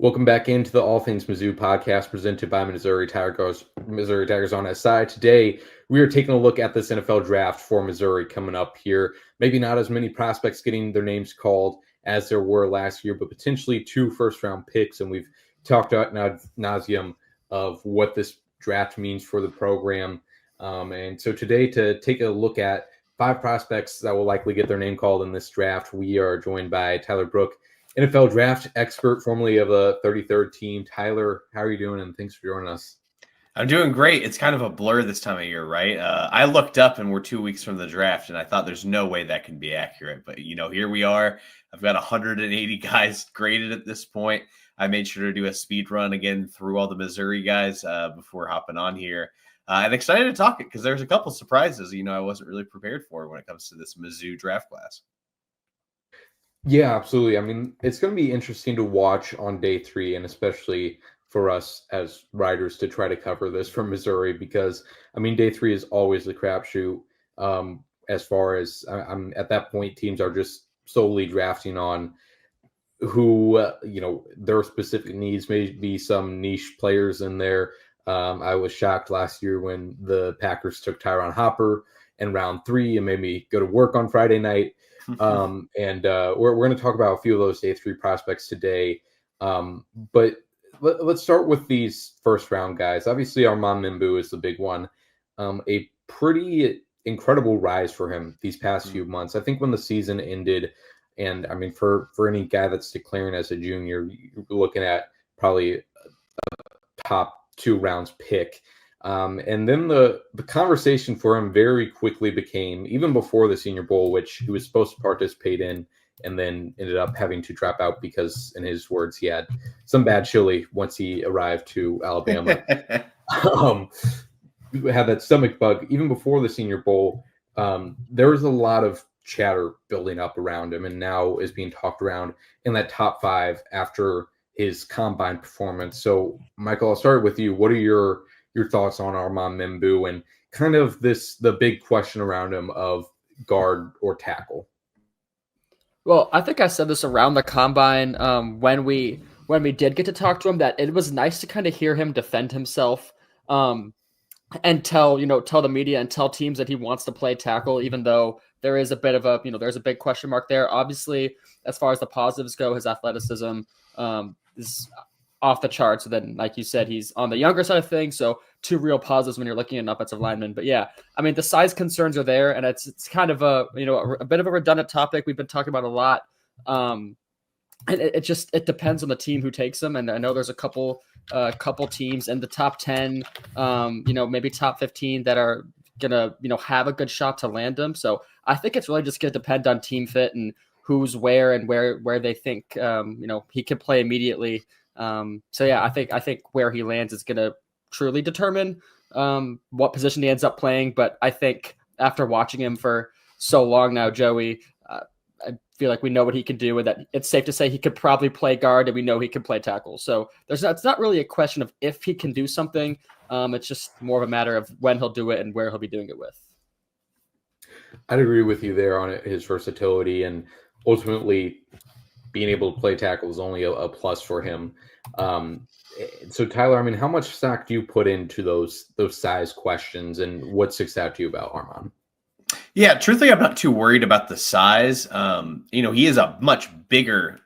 Welcome back into the All Things Mizzou podcast presented by Missouri Tigers on SI. Today, we are taking a look at this NFL draft for Missouri coming up here. Maybe not as many prospects getting their names called as there were last year, but potentially 2 first-round picks. And we've talked ad nauseum of what this draft means for the program. And so today, to take a look at 5 prospects that will likely get their name called in this draft, we are joined by Tyler Brooke, NFL draft expert, formerly of the 33rd team. Tyler, how are you doing? And thanks for joining us. I'm doing great. It's kind of a blur this time of year, right? I looked up and we're 2 weeks from the draft, and I thought there's no way that can be accurate. But, here we are. I've got 180 guys graded at this point. I made sure to do a speed run again through all the Missouri guys before hopping on here. I'm excited to talk it because there's a couple surprises, I wasn't really prepared for when it comes to this Mizzou draft class. Yeah, absolutely. I mean, it's going to be interesting to watch on day 3, and especially for us as writers to try to cover this from Missouri because, day 3 is always the crapshoot. As far as I'm at that point, teams are just solely drafting on who, their specific needs, maybe some niche players in there. I was shocked last year when the Packers took Tyron Hopper in round 3 and made me go to work on Friday night. We're going to talk about a few of those day 3 prospects today. But let's start with these first round guys. Obviously, Armand Membou is the big one. A pretty incredible rise for him these past few months. I think when the season ended, and for any guy that's declaring as a junior, you're looking at probably a top 2 rounds pick. And then the conversation for him very quickly became, even before the Senior Bowl, which he was supposed to participate in, and then ended up having to drop out because, in his words, he had some bad chili once he arrived to Alabama. Had that stomach bug. Even before the Senior Bowl, there was a lot of chatter building up around him, and now is being talked around in that top 5 after his combine performance. So, Michael, I'll start with you. What are your thoughts on Armand Membou and kind of the big question around him of guard or tackle? Well, I think I said this around the combine when we did get to talk to him, that it was nice to kind of hear him defend himself and tell the media and tell teams that he wants to play tackle, even though there is a bit of there's a big question mark there. Obviously, as far as the positives go, his athleticism is off the charts. So then, like you said, he's on the younger side of things. So 2 real positives when you're looking at an offensive lineman. But yeah, the size concerns are there, and it's kind of a bit of a redundant topic we've been talking about a lot. And it depends on the team who takes them. And I know there's a couple teams in the top 10, maybe top 15 that are gonna have a good shot to land them. So I think it's really just gonna depend on team fit and who's where and where they think he can play immediately. So yeah, I think where he lands is going to truly determine what position he ends up playing. But I think after watching him for so long now, Joey, I feel like we know what he can do, and that it's safe to say he could probably play guard, and we know he can play tackle. So it's not really a question of if he can do something. It's just more of a matter of when he'll do it and where he'll be doing it with. I'd agree with you there on his versatility, and ultimately being able to play tackle is only a plus for him. So Tyler, how much stock do you put into those size questions, and what sticks out to you about Armand? Yeah, truthfully, I'm not too worried about the size. He is a much bigger,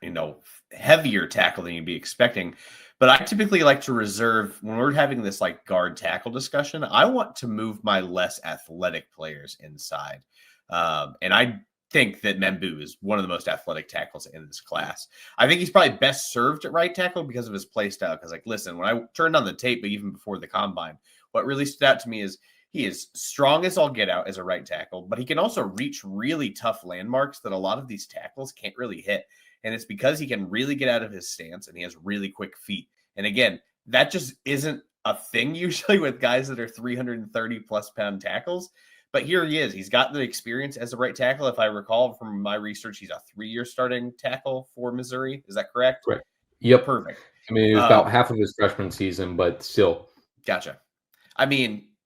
heavier tackle than you'd be expecting. But I typically like to reserve, when we're having this like guard tackle discussion, I want to move my less athletic players inside. And I think that Membou is one of the most athletic tackles in this class. I think he's probably best served at right tackle because of his play style. Because, listen, when I turned on the tape, but even before the combine, what really stood out to me is he is strong as all get out as a right tackle, but he can also reach really tough landmarks that a lot of these tackles can't really hit. And it's because he can really get out of his stance and he has really quick feet. And again, that just isn't a thing usually with guys that are 330 plus pound tackles. But here he is. He's got the experience as a right tackle. If I recall from my research, he's a 3-year starting tackle for Missouri. Is that correct? Correct. Yep. Perfect. It was about half of his freshman season, but still. Gotcha.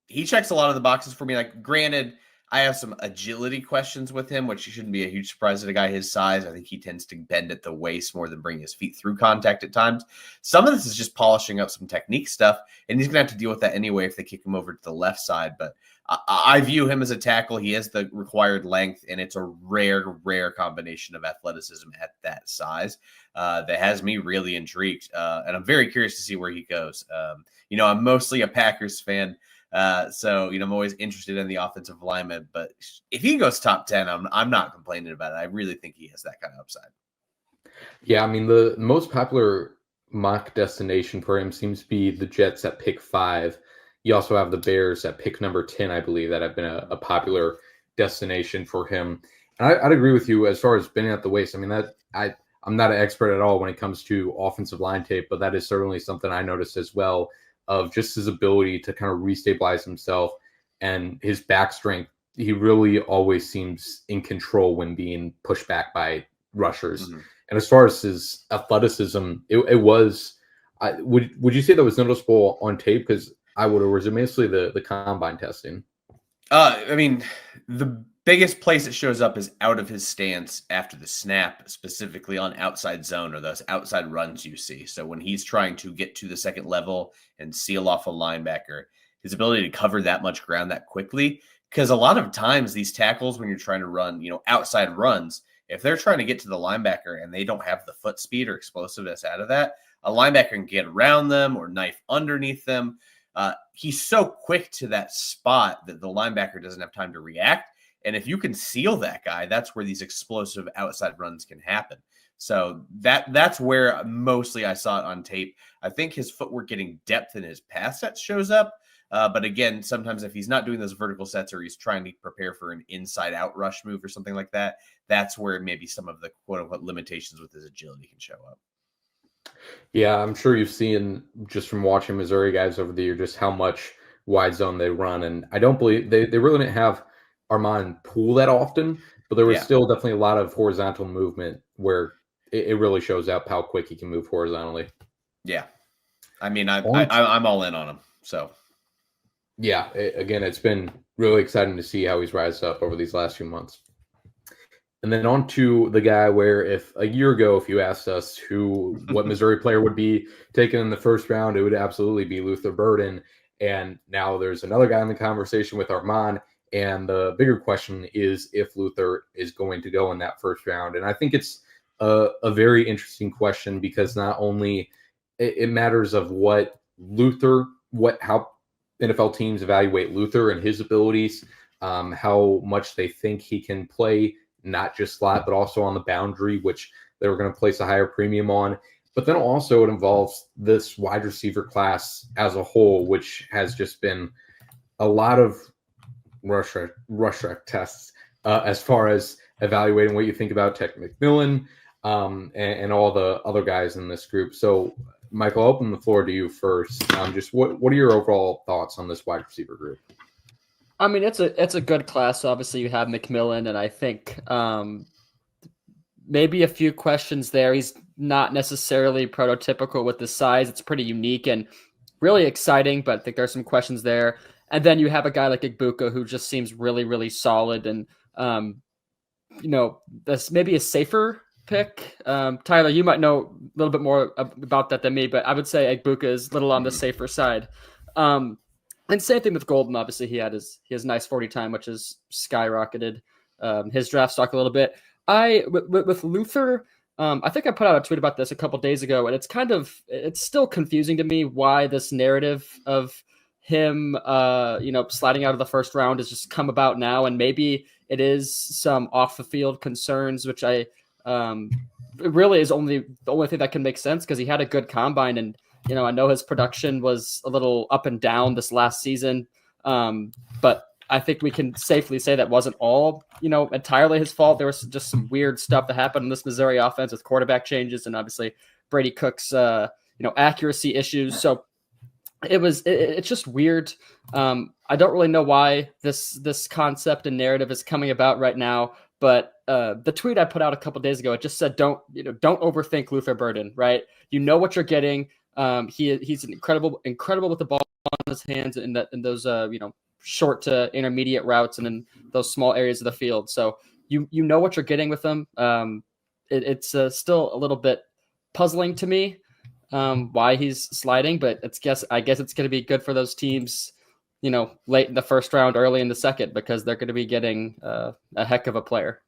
He checks a lot of the boxes for me. Granted, I have some agility questions with him, which shouldn't be a huge surprise to a guy his size. I think he tends to bend at the waist more than bring his feet through contact at times. Some of this is just polishing up some technique stuff, and he's going to have to deal with that anyway if they kick him over to the left side. But I view him as a tackle. He has the required length, and it's a rare combination of athleticism at that size that has me really intrigued. And I'm very curious to see where he goes. I'm mostly a Packers fan. So I'm always interested in the offensive lineman, but if he goes top 10, I'm not complaining about it. I really think he has that kind of upside. Yeah, I mean, the most popular mock destination for him seems to be the Jets at pick 5. You also have the Bears at pick number 10, I believe, that have been a popular destination for him. And I'd agree with you as far as bending at the waist. I mean, I'm not an expert at all when it comes to offensive line tape, but that is certainly something I noticed as well, of just his ability to kind of restabilize himself and his back strength. He really always seems in control when being pushed back by rushers. Mm-hmm. And as far as his athleticism, it was, would you say that was noticeable on tape? Because I would, or was it mostly the combine testing? I mean, the biggest place it shows up is out of his stance after the snap, specifically on outside zone or those outside runs you see. So when he's trying to get to the second level and seal off a linebacker, his ability to cover that much ground that quickly, because a lot of times these tackles, when you're trying to run, outside runs, if they're trying to get to the linebacker and they don't have the foot speed or explosiveness out of that, a linebacker can get around them or knife underneath them. He's so quick to that spot that the linebacker doesn't have time to react. And if you can seal that guy, that's where these explosive outside runs can happen. So that's where mostly I saw it on tape. I think his footwork getting depth in his pass sets shows up. But again, sometimes if he's not doing those vertical sets or he's trying to prepare for an inside out rush move or something like that, that's where maybe some of the quote unquote limitations with his agility can show up. Yeah, I'm sure you've seen just from watching Missouri guys over the year just how much wide zone they run. And I don't believe they really didn't have Armand Poole that often, but there was still definitely a lot of horizontal movement where it really shows up how quick he can move horizontally. Yeah. I mean, I'm all in on him. So, yeah, again, it's been really exciting to see how he's rised up over these last few months. And then on to the guy where if a year ago, if you asked us what Missouri player would be taken in the first round, it would absolutely be Luther Burden. And now there's another guy in the conversation with Armand. And the bigger question is if Luther is going to go in that first round. And I think it's a very interesting question because not only it matters of how NFL teams evaluate Luther and his abilities, how much they think he can play, not just slot, but also on the boundary, which they were going to place a higher premium on. But then also it involves this wide receiver class as a whole, which has just been a lot of rush tests as far as evaluating what you think about Tech McMillan and all the other guys in this group. So, Michael, I'll open the floor to you first. Just what are your overall thoughts on this wide receiver group? I mean, it's a good class. Obviously, you have McMillan, and I think maybe a few questions there. He's not necessarily prototypical with the size. It's pretty unique and really exciting, but I think there's some questions there. And then you have a guy like Igbuka who just seems really, really solid. And, that's maybe a safer pick. Tyler, you might know a little bit more about that than me, but I would say Igbuka is a little on the safer side. And same thing with Golden. Obviously, he has nice 40 time, which has skyrocketed his draft stock a little bit. With Luther, I think I put out a tweet about this a couple days ago, and it's still confusing to me why this narrative of him, sliding out of the first round has just come about now. And maybe it is some off the field concerns, which it really is the only thing that can make sense because he had a good combine. And, I know his production was a little up and down this last season. But I think we can safely say that wasn't all, entirely his fault. There was just some weird stuff that happened in this Missouri offense with quarterback changes and obviously Brady Cook's, accuracy issues. So it's just weird. I don't really know why this concept and narrative is coming about right now, but the tweet I put out a couple days ago, it just said, don't overthink Luther Burden, right? You know what you're getting. He's incredible with the ball on his hands in those short to intermediate routes and in those small areas of the field. So you know what you're getting with him. It's still a little bit puzzling to me why he's sliding, but I guess it's going to be good for those teams, late in the first round, early in the second, because they're going to be getting a heck of a player.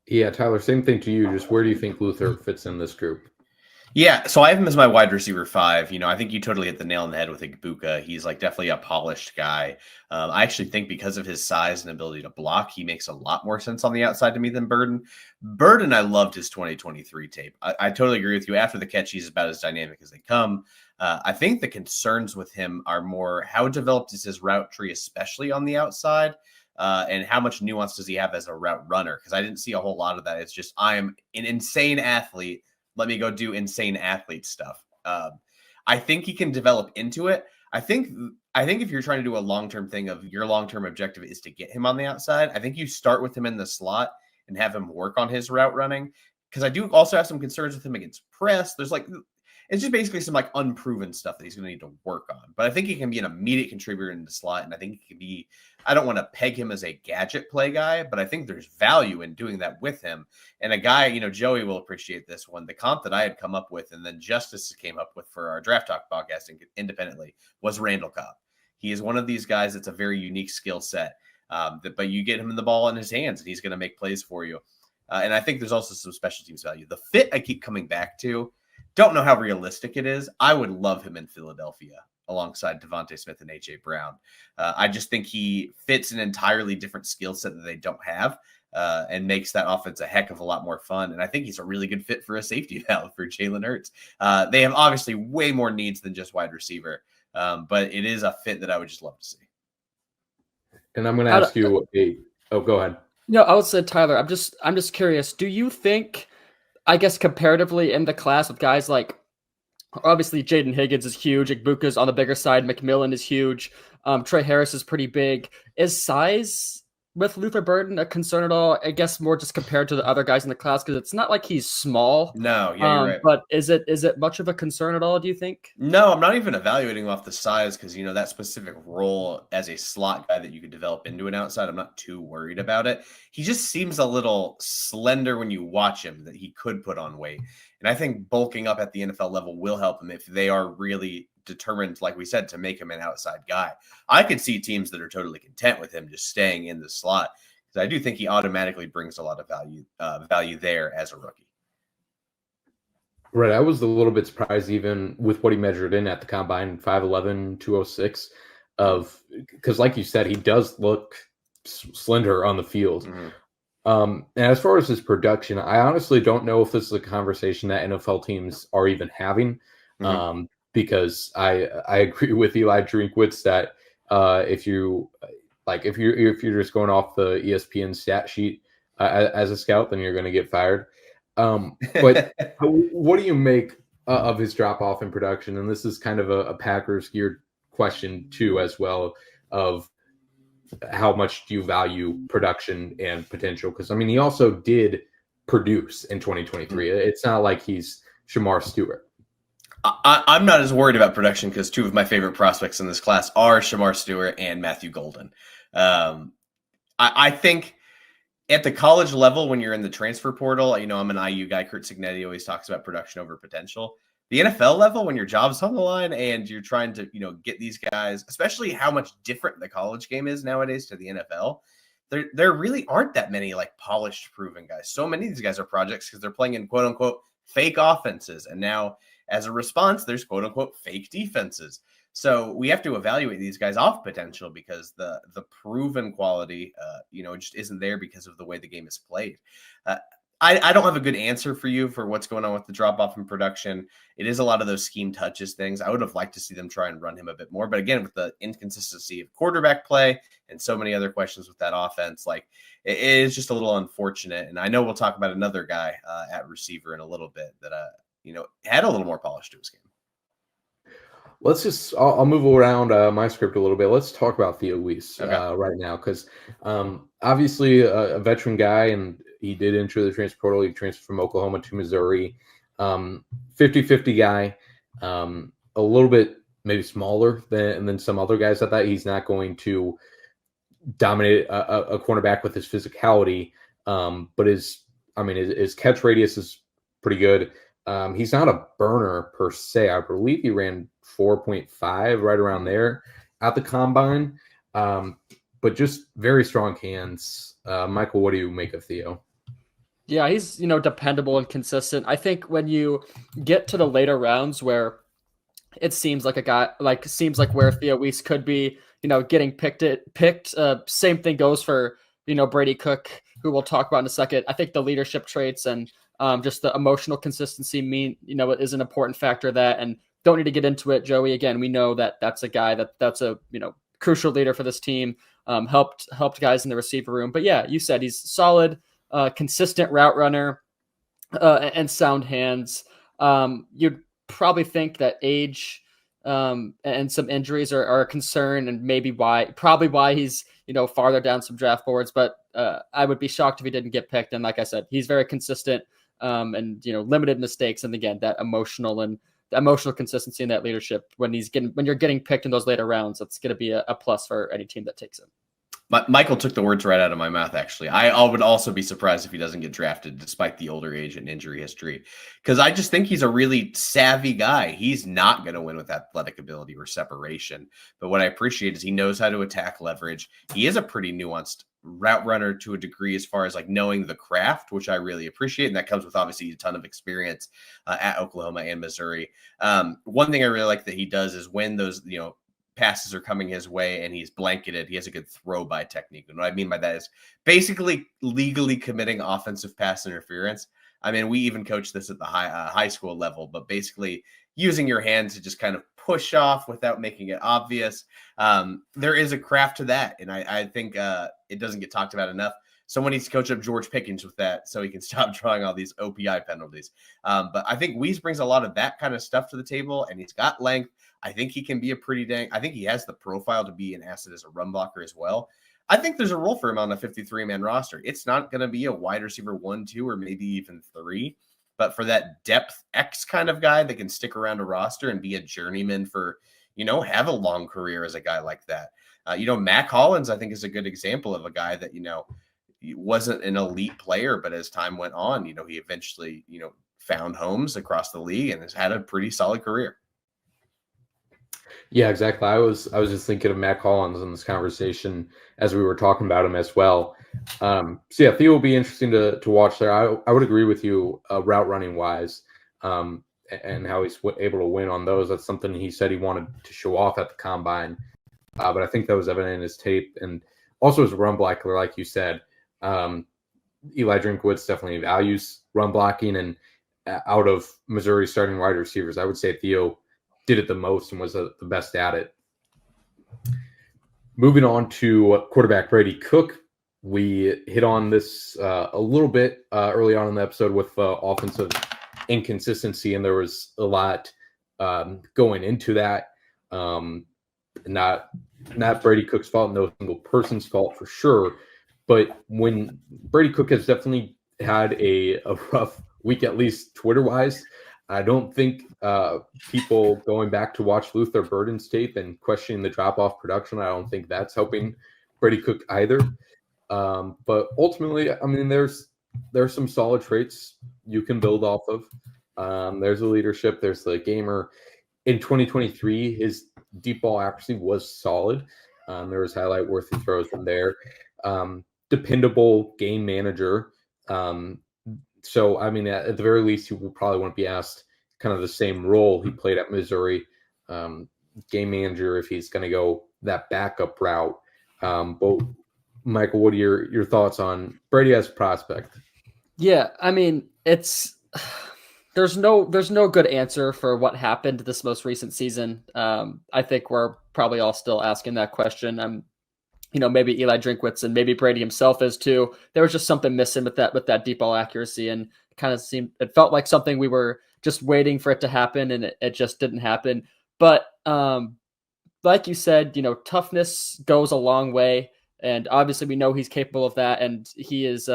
Yeah, Tyler, same thing to you. Just where do you think Luther fits in this group? Yeah, so I have him as my wide receiver 5. I think you totally hit the nail on the head with Igbuka. He's like definitely a polished guy. I actually think because of his size and ability to block, he makes a lot more sense on the outside to me than Burden. Burden, I loved his 2023 tape. I totally agree with you. After the catch, he's about as dynamic as they come. I think the concerns with him are more how developed is his route tree, especially on the outside, and how much nuance does he have as a route runner? Because I didn't see a whole lot of that. It's just I am an insane athlete. Let me go do insane athlete stuff. I think he can develop into it. I think if you're trying to do a long-term thing of your long-term objective is to get him on the outside, I think you start with him in the slot and have him work on his route running. Because I do also have some concerns with him against press. It's just basically some unproven stuff that he's going to need to work on. But I think he can be an immediate contributor in the slot. And I think he can be, I don't want to peg him as a gadget play guy, but I think there's value in doing that with him. And a guy, Joey will appreciate this one. The comp that I had come up with and then Justice came up with for our Draft Talk podcast independently was Randall Cobb. He is one of these guys that's a very unique skill set. But you get him the ball in his hands and he's going to make plays for you. And I think there's also some special teams value. The fit I keep coming back to, don't know how realistic it is. I would love him in Philadelphia alongside Devontae Smith and A.J. Brown. I just think he fits an entirely different skill set that they don't have and makes that offense a heck of a lot more fun. And I think he's a really good fit for a safety valve for Jalen Hurts. They have obviously way more needs than just wide receiver, but it is a fit that I would just love to see. And I'm going to ask you go ahead. No, I would say, Tyler, I'm just curious. Do you think, I guess comparatively in the class with guys like, obviously Jaden Higgins is huge, Igbuka's on the bigger side, McMillan is huge, Trey Harris is pretty big. Is size with Luther Burden a concern at all? I guess more just compared to the other guys in the class, because it's not like he's small. No, yeah, you're right. But is it much of a concern at all, do you think? No, I'm not even evaluating off the size because, that specific role as a slot guy that you could develop into an outside, I'm not too worried about it. He just seems a little slender when you watch him, that he could put on weight. And I think bulking up at the NFL level will help him if they are really determined, like we said, to make him an outside guy. I could see teams that are totally content with him just staying in the slot, because I do think he automatically brings a lot of value there as a rookie. Right. I was a little bit surprised even with what he measured in at the combine, 5'11", 206, because like you said, he does look slender on the field. Mm-hmm. And as far as his production, I honestly don't know if this is a conversation that NFL teams are even having. Mm-hmm. Because I agree with Eli Drinkwitz that if you're just going off the ESPN stat sheet as a scout, then you're going to get fired. But what do you make of his drop off in production? And this is kind of a Packers geared question too, as well, of how much do you value production and potential? Because he also did produce in 2023. It's not like he's Shamar Stewart. I'm not as worried about production because two of my favorite prospects in this class are Shamar Stewart and Matthew Golden. I think at the college level, when you're in the transfer portal, I'm an IU guy. Kurt Cignetti always talks about production over potential. The NFL level, when your job's on the line and you're trying to, get these guys, especially how much different the college game is nowadays to the NFL, there really aren't that many polished, proven guys. So many of these guys are projects because they're playing in quote unquote fake offenses. And now as a response, there's quote unquote fake defenses. So we have to evaluate these guys off potential because the proven quality, just isn't there because of the way the game is played. I don't have a good answer for you for what's going on with the drop off in production. It is a lot of those scheme touches things. I would have liked to see them try and run him a bit more. But again, with the inconsistency of quarterback play and so many other questions with that offense, it is just a little unfortunate. And I know we'll talk about another guy at receiver in a little bit that, had a little more polish to his game. I'll move around my script a little bit. Let's talk about Theo Weiss right now, because obviously a veteran guy, and he did enter the transfer portal. He transferred from Oklahoma to Missouri. 50-50 guy, a little bit maybe smaller than some other guys at that. He's not going to dominate a cornerback with his physicality, but his catch radius is pretty good. He's not a burner per se. I believe he ran 4.5, right around there at the combine, but just very strong hands. Michael, what do you make of Theo? Yeah, he's, dependable and consistent. I think when you get to the later rounds where it seems like where Theo Weiss could be, getting picked. Same thing goes for, Brady Cook, who we'll talk about in a second. I think the leadership traits and just the emotional consistency is an important factor of that. And don't need to get into it, Joey. Again, we know that that's a guy that's a, crucial leader for this team. Helped guys in the receiver room. But yeah, you said he's solid, consistent route runner, and sound hands. You'd probably think that age and some injuries are a concern, and probably why he's farther down some draft boards. But I would be shocked if he didn't get picked. And like I said, he's very consistent, and limited mistakes. And again, that emotional consistency and that leadership when you're getting picked in those later rounds, that's going to be a plus for any team that takes him. Michael took the words right out of my mouth, actually. I would also be surprised if he doesn't get drafted despite the older age and injury history, because I just think he's a really savvy guy. He's not going to win with athletic ability or separation. But what I appreciate is he knows how to attack leverage. He is a pretty nuanced route runner to a degree as far as like knowing the craft, which I really appreciate. And that comes with obviously a ton of experience at Oklahoma and Missouri. One thing I really like that he does is when those, passes are coming his way and he's blanketed, he has a good throw by technique. And what I mean by that is basically legally committing offensive pass interference. I mean, we even coach this at the high school level, but basically using your hands to just kind of push off without making it obvious. There is a craft to that. And I think it doesn't get talked about enough. Someone needs to coach up George Pickens with that so he can stop drawing all these OPI penalties. But I think Weiss brings a lot of that kind of stuff to the table, and he's got length. I think he can be I think he has the profile to be an asset as a run blocker as well. I think there's a role for him on the 53-man roster. It's not going to be a wide receiver 1, 2, or maybe even 3, but for that depth X kind of guy that can stick around a roster and be a journeyman for, have a long career as a guy like that. Mac Hollins, I think, is a good example of a guy that, he wasn't an elite player, but as time went on, he eventually, found homes across the league and has had a pretty solid career. Yeah, exactly. I was just thinking of Mac Hollins in this conversation as we were talking about him as well. So yeah, Theo will be interesting to watch there. I would agree with you route running wise, and how he's able to win on those. That's something he said he wanted to show off at the combine, but I think that was evident in his tape, and also as a run blocker, like you said. Eli Drinkwitz definitely values run blocking, and out of Missouri starting wide receivers, I would say Theo did it the most and was the best at it. Moving on to quarterback Brady Cook. We hit on this a little bit early on in the episode with offensive inconsistency, and there was a lot going into that. Not Brady Cook's fault, no single person's fault for sure. But when Brady Cook has definitely had a rough week, at least Twitter-wise, I don't think people going back to watch Luther Burden's tape and questioning the drop-off production, I don't think that's helping Brady Cook either. But ultimately, I mean, there's some solid traits you can build off of. There's the leadership, there's the gamer. In 2023, his deep ball accuracy was solid. There was highlight-worthy throws from there. Dependable game manager. So, I mean, at the very least, he will probably want to be asked kind of the same role he played at Missouri, game manager, if he's going to go that backup route. But Michael, what are your thoughts on Brady as a prospect? Yeah, I mean, there's no good answer for what happened this most recent season. I think we're probably all still asking that question. Maybe Eli Drinkwitz and maybe Brady himself is too. There was just something missing with that deep ball accuracy, and it felt like something we were just waiting for it to happen, and it just didn't happen. But like you said, toughness goes a long way, and obviously we know he's capable of that, and he is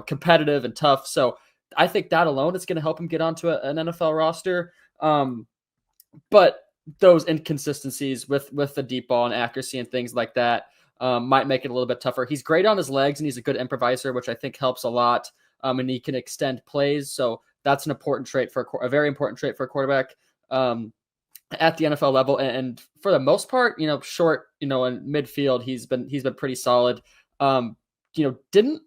competitive and tough. So I think that alone is going to help him get onto an NFL roster. But those inconsistencies with the deep ball and accuracy and things like that might make it a little bit tougher. He's great on his legs and he's a good improviser, which I think helps a lot. And he can extend plays, so that's an important trait for a very important trait for a quarterback at the NFL level. And for the most part, short, in midfield, he's been pretty solid. Didn't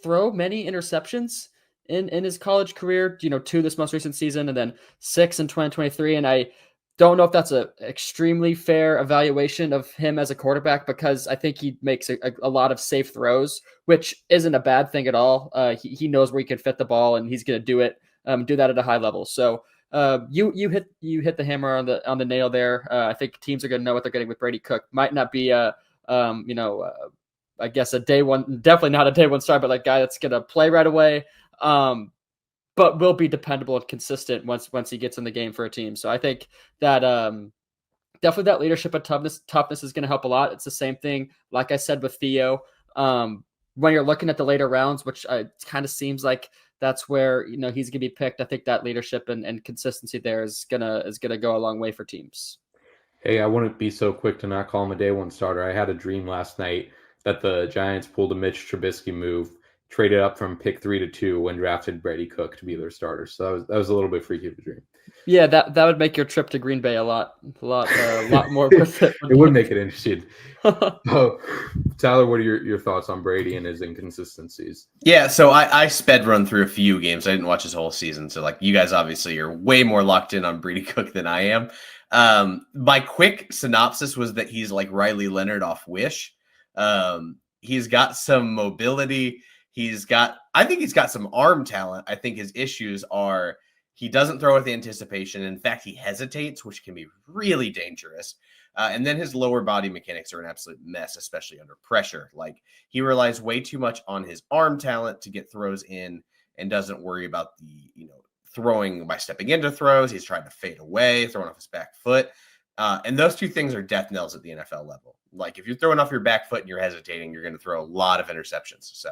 throw many interceptions in his college career, 2 this most recent season and then 6 in 2023. And I don't know if that's a extremely fair evaluation of him as a quarterback, because I think he makes a lot of safe throws, which isn't a bad thing at all. He knows where he can fit the ball and he's going to do that at a high level. So you hit the hammer on the nail there. I think teams are going to know what they're getting with Brady Cook. Might not be I guess definitely not a day one start, but a guy that's going to play right away. But will be dependable and consistent once he gets in the game for a team. So I think that definitely that leadership and toughness is going to help a lot. It's the same thing, like I said, with Theo. When you're looking at the later rounds, which it kind of seems like that's where he's going to be picked. I think that leadership and consistency there is gonna go a long way for teams. Hey, I wouldn't be so quick to not call him a day one starter. I had a dream last night that the Giants pulled a Mitch Trubisky move, traded up from pick 3 to 2 and drafted Brady Cook to be their starter. So that was a little bit freaky of a dream. Yeah, that would make your trip to Green Bay a lot more worth it. It would make it interesting. Oh, Tyler, what are your thoughts on Brady and his inconsistencies? Yeah, so I sped run through a few games. I didn't watch his whole season. So you guys obviously are way more locked in on Brady Cook than I am. My quick synopsis was that he's like Riley Leonard off Wish. He's got some mobility. I think he's got some arm talent. I think his issues are he doesn't throw with anticipation. In fact, he hesitates, which can be really dangerous. And then his lower body mechanics are an absolute mess, especially under pressure. He relies way too much on his arm talent to get throws in and doesn't worry about the, throwing by stepping into throws. He's trying to fade away, throwing off his back foot. And those two things are death knells at the NFL level. If you're throwing off your back foot and you're hesitating, you're going to throw a lot of interceptions. So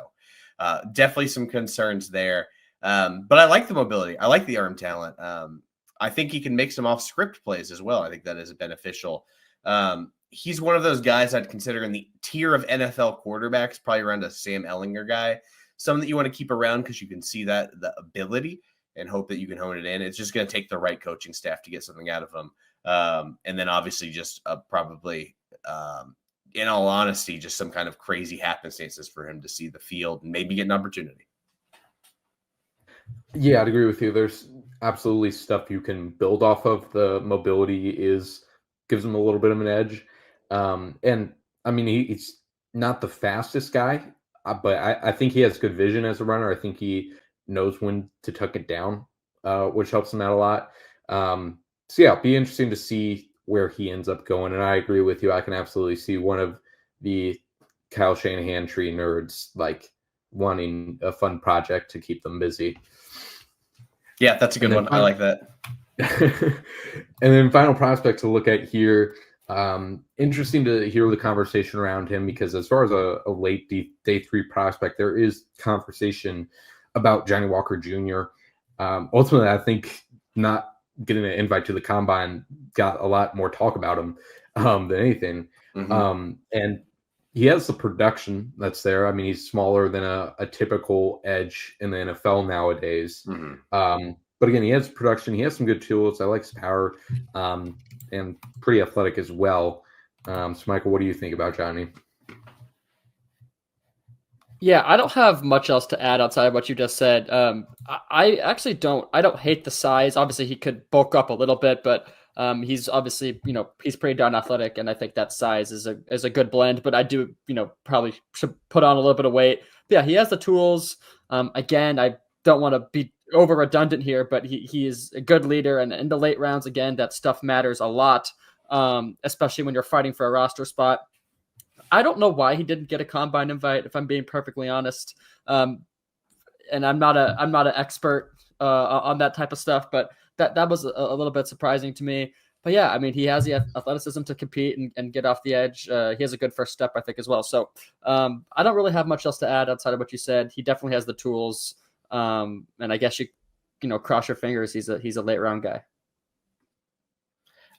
definitely some concerns there. But I like the mobility. I like the arm talent. I think he can make some off script plays as well. I think that is beneficial. He's one of those guys I'd consider in the tier of NFL quarterbacks, probably around a Sam Ellinger guy, some that you want to keep around because you can see the ability and hope that you can hone it in. It's just going to take the right coaching staff to get something out of him. And then obviously just probably, in all honesty, just some kind of crazy happenstances for him to see the field and maybe get an opportunity. Yeah, I'd agree with you. There's absolutely stuff you can build off of. The mobility gives him a little bit of an edge. And I mean, he's not the fastest guy, but I think he has good vision as a runner. I think he knows when to tuck it down, which helps him out a lot. So yeah, it'll be interesting to see where he ends up going. And I agree with you. I can absolutely see one of the Kyle Shanahan tree nerds wanting a fun project to keep them busy. Yeah, that's a good one. I like that. And then final prospect to look at here. Interesting to hear the conversation around him, because as far as a late day 3 prospect, there is conversation about Johnny Walker Jr. Ultimately, I think not getting an invite to the combine got a lot more talk about him than anything. Mm-hmm. And he has the production that's there. I mean, he's smaller than a typical edge in the NFL nowadays. Mm-hmm. But again, he has production. He has some good tools. I like his power, and pretty athletic as well. So, Michael, what do you think about Johnny? Yeah, I don't have much else to add outside of what you just said. I actually don't. I don't hate the size. Obviously, he could bulk up a little bit, but he's obviously, he's pretty darn athletic, and I think that size is a good blend. But I do, probably should put on a little bit of weight. But yeah, he has the tools. Again, I don't want to be over redundant here, but he is a good leader, and in the late rounds, again, that stuff matters a lot, especially when you're fighting for a roster spot. I don't know why he didn't get a combine invite, if I'm being perfectly honest. And I'm not an expert on that type of stuff, but that was a little bit surprising to me. But yeah, I mean, he has the athleticism to compete and get off the edge. He has a good first step, I think, as well. So I don't really have much else to add outside of what you said. He definitely has the tools. And I guess you cross your fingers. He's a late round guy.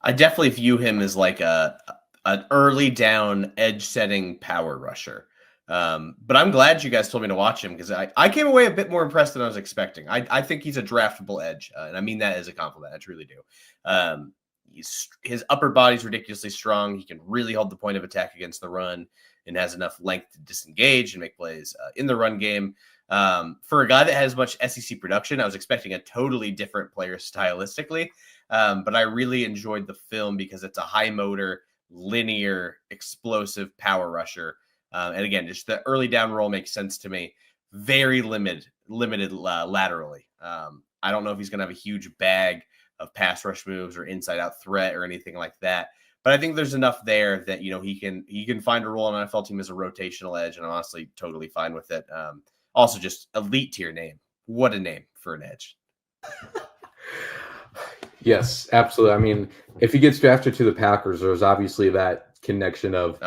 I definitely view him as like an early down edge setting power rusher. But I'm glad you guys told me to watch him because I came away a bit more impressed than I was expecting. I think he's a draftable edge, and I mean that as a compliment. I truly do. His upper body's ridiculously strong. He can really hold the point of attack against the run and has enough length to disengage and make plays in the run game. For a guy that has much SEC production, I was expecting a totally different player stylistically. But I really enjoyed the film because it's a high motor, linear, explosive power rusher. And again, just the early down roll makes sense to me. Very limited laterally. I don't know if he's going to have a huge bag of pass rush moves or inside out threat or anything like that. But I think there's enough there that, he can find a role on an NFL team as a rotational edge. And I'm honestly totally fine with it. Also just elite tier name. What a name for an edge. Yes, absolutely. I mean, if he gets drafted to the Packers, there's obviously that connection of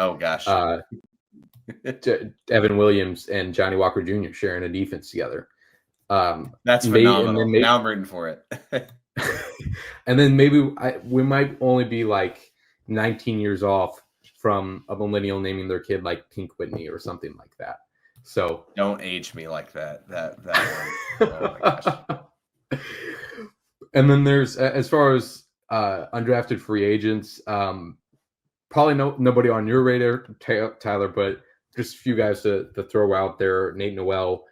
Evan Williams and Johnny Walker Jr. sharing a defense together. That's phenomenal. Now I'm rooting for it. And then maybe we might only be like 19 years off from a millennial naming their kid like Pink Whitney or something like that. So don't age me like that. That one. Oh my gosh. And then there's, as far as undrafted free agents, probably nobody on your radar, Tyler, but just a few guys to throw out there. Nate Noel,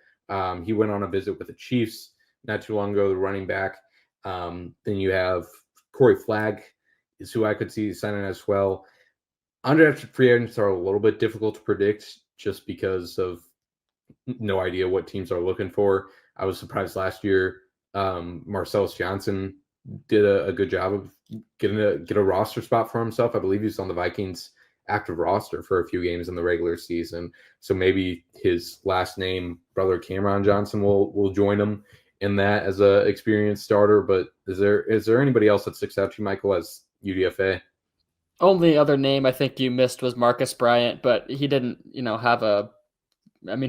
he went on a visit with the Chiefs not too long ago, the running back. Then you have Corey Flagg is who I could see signing as well. Undrafted free agents are a little bit difficult to predict just because of no idea what teams are looking for. I was surprised last year. Marcellus Johnson did a good job of get a roster spot for himself. I believe he's on the Vikings active roster for a few games in the regular season. So maybe his last name, brother Cameron Johnson, will join him in that as a experienced starter. But is there anybody else that sticks out to you, Michael, as UDFA? Only other name I think you missed was Marcus Bryant, but he didn't, have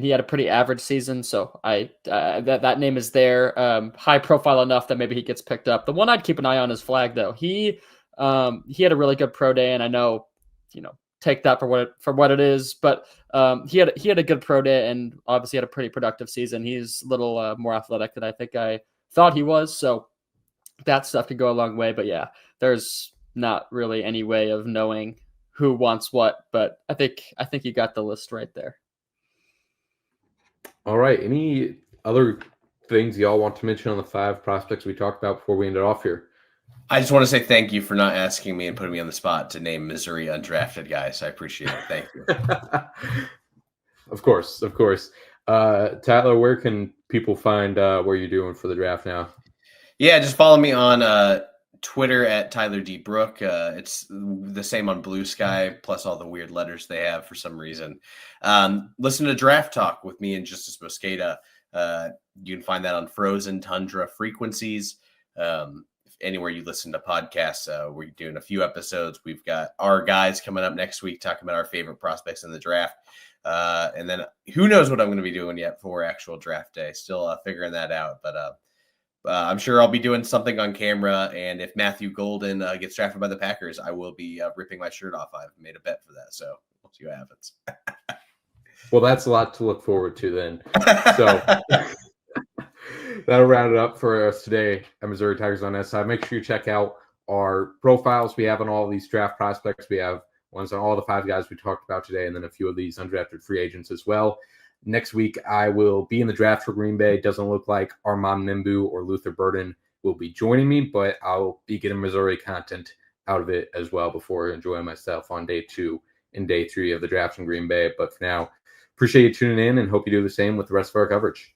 he had a pretty average season, so that name is there. High profile enough that maybe he gets picked up. The one I'd keep an eye on is Flagg, though. He had a really good pro day, and I know, take that for what it is, but he had a good pro day and obviously had a pretty productive season. He's a little more athletic than I think I thought he was, so that stuff could go a long way. But yeah, there's not really any way of knowing who wants what, but I think you got the list right there. All right. Any other things y'all want to mention on the 5 prospects we talked about before we end it off here? I just want to say thank you for not asking me and putting me on the spot to name Missouri undrafted guys. I appreciate it. Thank you. Of course. Tyler, where can people find where you're doing for the draft now? Yeah, just follow me on Twitter at Tyler D. Brooke. It's the same on Blue Sky, plus all the weird letters they have for some reason. Listen to Draft Talk with me and Justice Mosqueda. You can find that on Frozen Tundra Frequencies. Anywhere you listen to podcasts, we're doing a few episodes. We've got our guys coming up next week talking about our favorite prospects in the draft. And then who knows what I'm going to be doing yet for actual draft day. Still figuring that out. But I'm sure I'll be doing something on camera. And if Matthew Golden gets drafted by the Packers, I will be ripping my shirt off. I've made a bet for that. So we'll see what happens. Well, that's a lot to look forward to then. So that'll round it up for us today at Missouri Tigers on SI. Make sure you check out our profiles we have on all of these draft prospects. We have ones on all the 5 guys we talked about today, and then a few of these undrafted free agents as well. Next week, I will be in the draft for Green Bay. It doesn't look like Armand Nimbu or Luther Burden will be joining me, but I'll be getting Missouri content out of it as well before enjoying myself on day 2 and day 3 of the draft in Green Bay. But for now, appreciate you tuning in and hope you do the same with the rest of our coverage.